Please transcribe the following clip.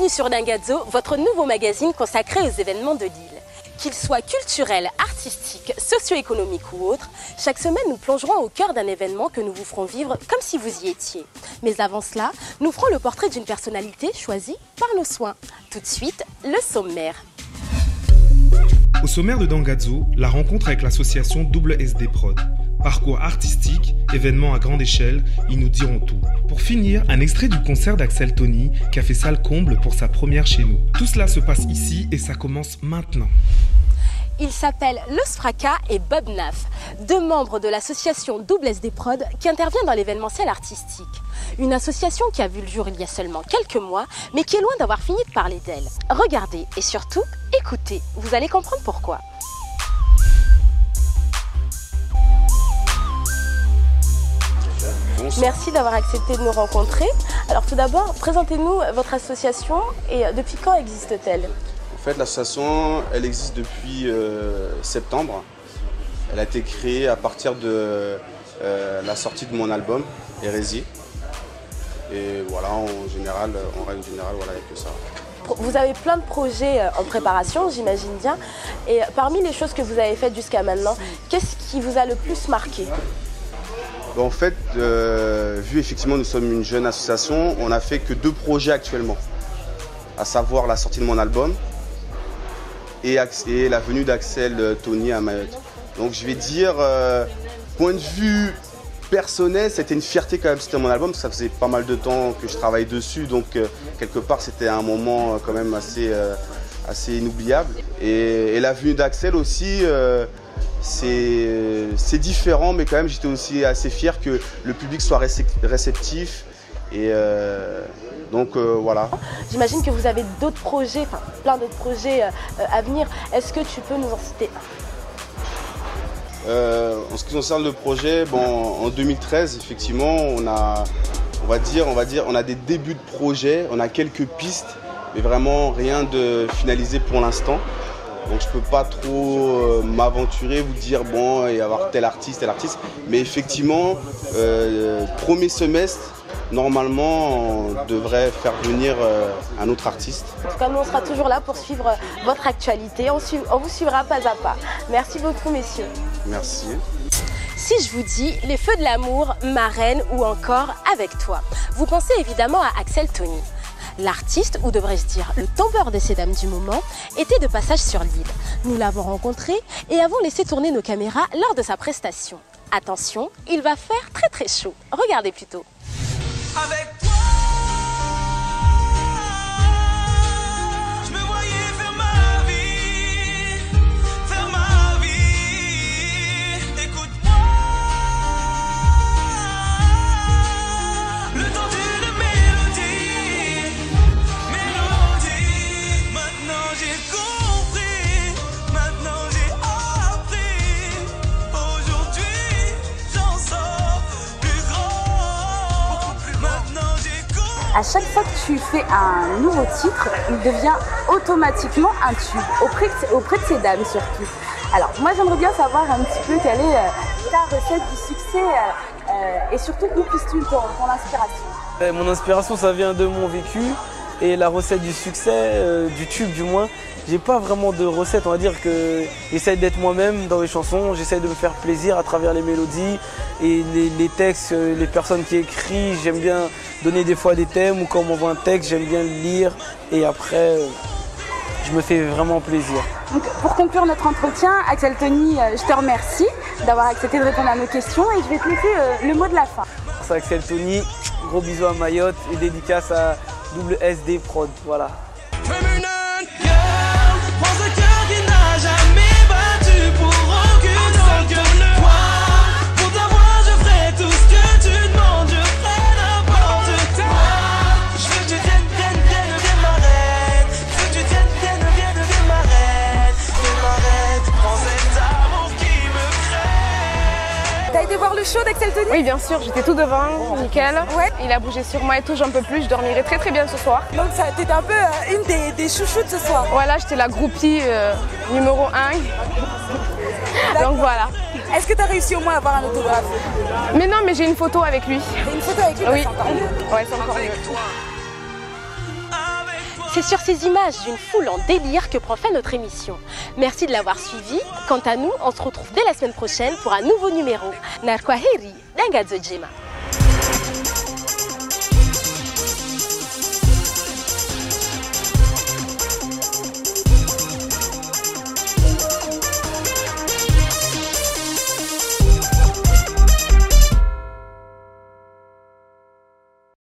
Bienvenue sur Dingazzo, votre nouveau magazine consacré aux événements de Lille. Qu'ils soient culturels, artistiques, socio-économiques ou autres, chaque semaine nous plongerons au cœur d'un événement que nous vous ferons vivre comme si vous y étiez. Mais avant cela, nous ferons le portrait d'une personnalité choisie par nos soins. Tout de suite, le sommaire. Au sommaire de Dingazzo, la rencontre avec l'association WSD Prod. Parcours artistique, événements à grande échelle, ils nous diront tout. Pour finir, un extrait du concert d'Axel Tony qui a fait salle comble pour sa première chez nous. Tout cela se passe ici et ça commence maintenant. Ils s'appellent Los Fracas et Bob Naf, deux membres de l'association WSD Prod qui intervient dans l'événementiel artistique. Une association qui a vu le jour il y a seulement quelques mois, mais qui est loin d'avoir fini de parler d'elle. Regardez et surtout, écoutez, vous allez comprendre pourquoi. Merci d'avoir accepté de nous rencontrer. Alors tout d'abord, présentez-nous votre association et depuis quand existe-t-elle ? En fait, l'association, elle existe depuis septembre. Elle a été créée à partir de la sortie de mon album, Hérésie. Et voilà, en règle générale, voilà, il n'y a que ça. Vous avez plein de projets en préparation, j'imagine bien. Et parmi les choses que vous avez faites jusqu'à maintenant, qu'est-ce qui vous a le plus marqué ? En fait, vu effectivement nous sommes une jeune association, on n'a fait que 2 projets actuellement. À savoir la sortie de mon album et la venue d'Axel Tony à Mayotte. Donc je vais dire, point de vue personnel, c'était une fierté quand même, c'était mon album, parce que ça faisait pas mal de temps que je travaillais dessus, donc quelque part c'était un moment quand même assez inoubliable. Et la venue d'Axel aussi, c'est différent, mais quand même j'étais aussi assez fier que le public soit réceptif. Et donc voilà. J'imagine que vous avez d'autres projets, enfin plein d'autres projets à venir. Est-ce que tu peux nous en citer un ? En ce qui concerne le projet, en 2013, effectivement, on a des débuts de projet, on a quelques pistes, mais vraiment rien de finalisé pour l'instant. Donc je ne peux pas trop m'aventurer, vous dire il y avoir tel artiste. Mais effectivement, premier semestre, normalement, on devrait faire venir un autre artiste. En tout cas, nous, on sera toujours là pour suivre votre actualité. On vous suivra pas à pas. Merci beaucoup, messieurs. Merci. Si je vous dis les feux de l'amour, Marraine ou encore Avec toi, vous pensez évidemment à Axel Tony. L'artiste, ou devrais-je dire le tombeur des dames du moment, était de passage sur l'île. Nous l'avons rencontré et avons laissé tourner nos caméras lors de sa prestation. Attention, il va faire très très chaud. Regardez plutôt. Avec toi, je me voyais faire ma vie, écoute-moi, le temps d'une mélodie, maintenant j'ai compris, maintenant j'ai appris, aujourd'hui j'en sors plus grand, maintenant j'ai compris. À chaque fois que tu fais un nouveau titre, il devient automatiquement un tube, auprès de ces dames surtout. Alors moi j'aimerais bien savoir un petit peu quelle est ta recette du succès et surtout où puisses-tu ton inspiration ? Mon inspiration ça vient de mon vécu et la recette du succès, du tube du moins, j'ai pas vraiment de recette, on va dire que j'essaie d'être moi-même dans les chansons, j'essaie de me faire plaisir à travers les mélodies et les textes, les personnes qui écrivent, j'aime bien donner des fois des thèmes ou quand on m'envoie un texte, j'aime bien le lire et après je me fais vraiment plaisir. Donc, pour conclure notre entretien, Axel Tony, je te remercie d'avoir accepté de répondre à nos questions et je vais te laisser le mot de la fin. C'est Axel Tony, gros bisous à Mayotte et dédicace à WSD Prod, voilà. T'as été voir le show d'Axel Tony ? Oui, bien sûr, j'étais tout devant, nickel. Ouais. Il a bougé sur moi et tout, j'en peux plus, je dormirai très très bien ce soir. Donc t'étais un peu une des chouchoutes ce soir. Voilà, j'étais la groupie numéro 1. Donc voilà. Est-ce que t'as réussi au moins à avoir un autographe ? Mais non, mais j'ai une photo avec lui. Une photo avec lui ? Oui. C'est encore mieux. Ouais, c'est encore mieux. C'est sur ces images d'une foule en délire que prend fin notre émission. Merci de l'avoir suivi. Quant à nous, on se retrouve dès la semaine prochaine pour un nouveau numéro. Narkwaheri, Dangadzo Djema.